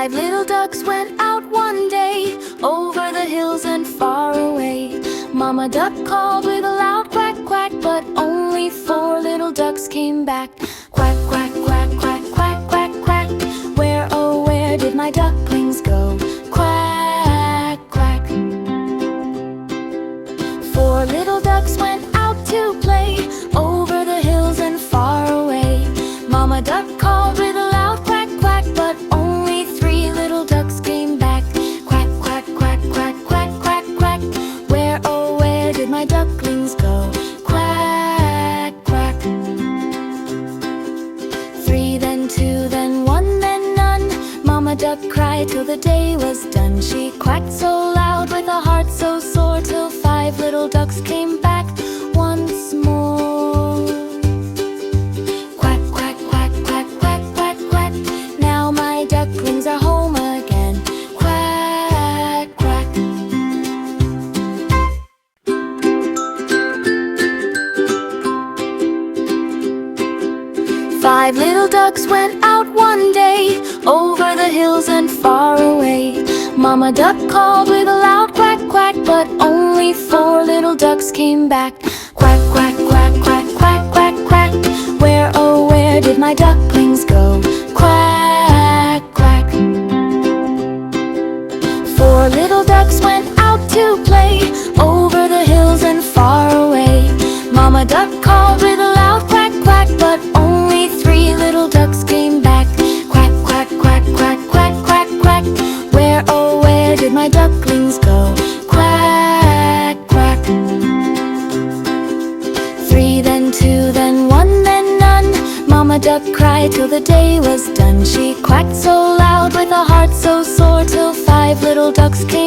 Five little ducks went out one day, over the hills and far away. Mama duck called with a loud quack, quack, but only four little ducks came back. Quack, quack, quack, quack, quack, quack, quack. Where, oh, where did my ducklings go? Quack, quack. Four little ducks went out to play, over the hills and far away. Mama duck called with a loud quack, quack, but only three little ducks came back. Quack, quack, quack, quack, quack, quack, quack. Where, oh, where did my ducklings go? Quack, quack. Three, then two, then one, then none. Mama duck cried till the day was done. She quacked so loud with a heart so sore, till five little ducks came back once more. Quack, quack, quack, quack, quack, quack, quack. Now my ducklings are home again. Quack, quack. Five little ducks went out one day, over the hills and far away. Mama duck called with a loud quack, quack, but only four little ducks came back. Quack, quack, quack, quack, quack, quack, quack. Where, oh, where did my ducklings go? Quack, quack. Four little ducks went out to play, over the hills and far away. Mama duck called with a loud quack, quack, but only three little ducks came back. Quack, quack, quack, quack, quack, quack, quack. Where, oh, where did my ducklings go? Quack, quack. Three, then two, then one, then none. Mama duck cried till the day was done. She quacked so loud with a heart so sore, till five little ducks came